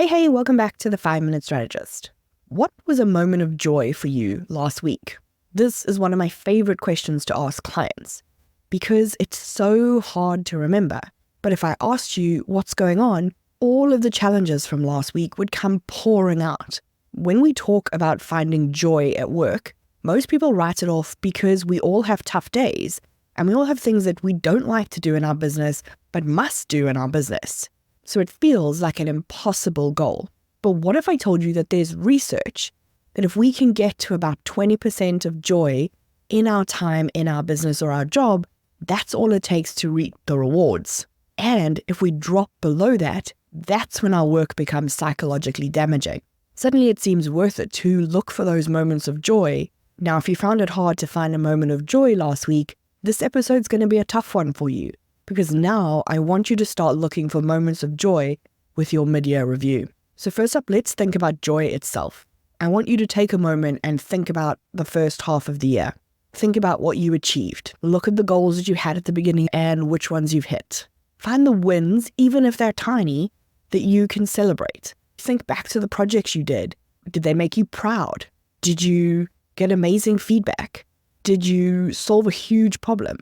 Hey, welcome back to the 5-Minute Strategist. What was a moment of joy for you last week? This is one of my favorite questions to ask clients because it's so hard to remember. But if I asked you what's going on, all of the challenges from last week would come pouring out. When we talk about finding joy at work, most people write it off because we all have tough days and we all have things that we don't like to do in our business but must do in our business. So it feels like an impossible goal. But what if I told you that there's research that if we can get to about 20% of joy in our time, in our business or our job, that's all it takes to reap the rewards. And if we drop below that, that's when our work becomes psychologically damaging. Suddenly it seems worth it to look for those moments of joy. Now, if you found it hard to find a moment of joy last week, this episode's going to be a tough one for you. Because now I want you to start looking for moments of joy with your mid-year review. So first up, let's think about joy itself. I want you to take a moment and think about the first half of the year. Think about what you achieved. Look at the goals that you had at the beginning and which ones you've hit. Find the wins, even if they're tiny, that you can celebrate. Think back to the projects you did. Did they make you proud? Did you get amazing feedback? Did you solve a huge problem?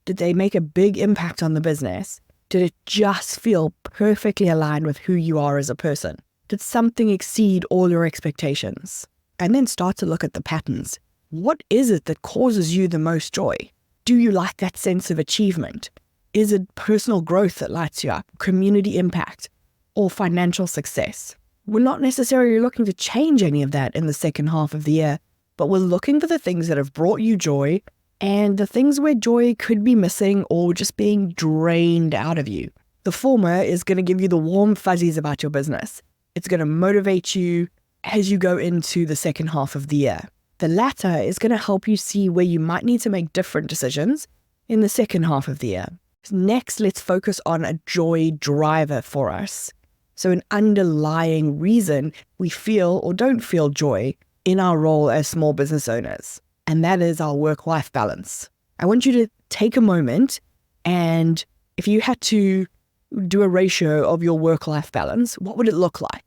Did they make a big impact on the business? Did it just feel perfectly aligned with who you are as a person? Did something exceed all your expectations? And then start to look at the patterns. What is it that causes you the most joy? Do you like that sense of achievement? Is it personal growth that lights you up, community impact, or financial success? We're not necessarily looking to change any of that in the second half of the year, but we're looking for the things that have brought you joy and the things where joy could be missing or just being drained out of you. The former is going to give you the warm fuzzies about your business. It's going to motivate you as you go into the second half of the year. The latter is going to help you see where you might need to make different decisions in the second half of the year. Next, let's focus on a joy driver for us. So an underlying reason we feel or don't feel joy in our role as small business owners. And that is our work-life balance. I want you to take a moment and if you had to do a ratio of your work-life balance, what would it look like?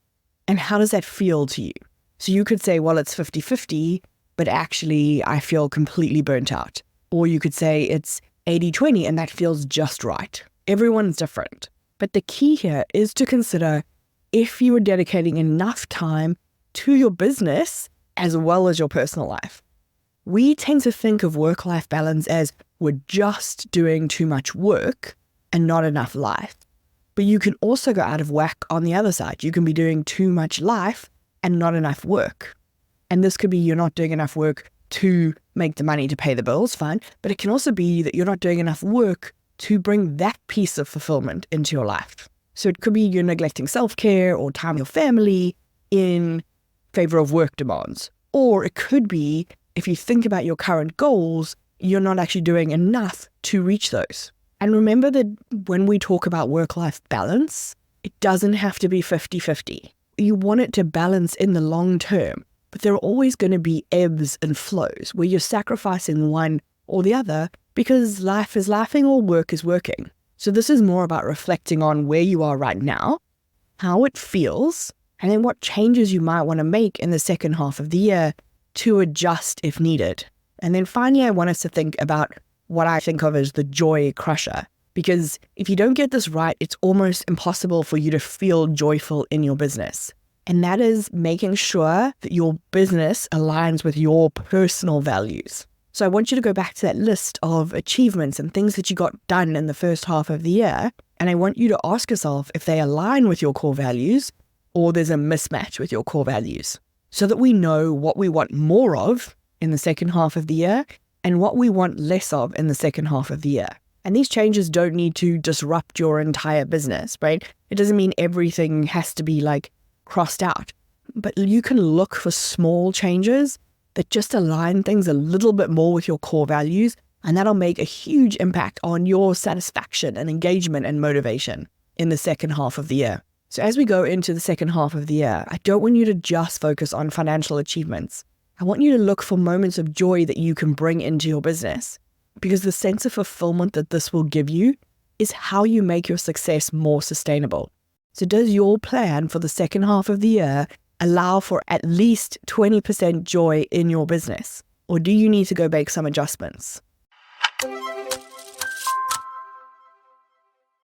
And how does that feel to you? So you could say, well, it's 50-50, but actually I feel completely burnt out. Or you could say it's 80-20 and that feels just right. Everyone's different. But the key here is to consider if you are dedicating enough time to your business as well as your personal life. We tend to think of work-life balance as we're just doing too much work and not enough life. But you can also go out of whack on the other side. You can be doing too much life and not enough work. And this could be you're not doing enough work to make the money to pay the bills, fine. But it can also be that you're not doing enough work to bring that piece of fulfillment into your life. So it could be you're neglecting self-care or time with your family in favor of work demands. Or it could be if you think about your current goals, you're not actually doing enough to reach those. And remember that when we talk about work-life balance, it doesn't have to be 50-50. You want it to balance in the long term, but there are always going to be ebbs and flows where you're sacrificing one or the other because life is laughing or work is working. So this is more about reflecting on where you are right now, how it feels, and then what changes you might want to make in the second half of the year to adjust if needed. And then finally, I want us to think about what I think of as the joy crusher. Because if you don't get this right, it's almost impossible for you to feel joyful in your business. And that is making sure that your business aligns with your personal values. So I want you to go back to that list of achievements and things that you got done in the first half of the year. And I want you to ask yourself if they align with your core values or there's a mismatch with your core values, so that we know what we want more of in the second half of the year and what we want less of in the second half of the year. And these changes don't need to disrupt your entire business, right? It doesn't mean everything has to be like crossed out, but you can look for small changes that just align things a little bit more with your core values, and that'll make a huge impact on your satisfaction and engagement and motivation in the second half of the year. So as we go into the second half of the year, I don't want you to just focus on financial achievements. I want you to look for moments of joy that you can bring into your business, because the sense of fulfillment that this will give you is how you make your success more sustainable. So does your plan for the second half of the year allow for at least 20% joy in your business? Or do you need to go make some adjustments?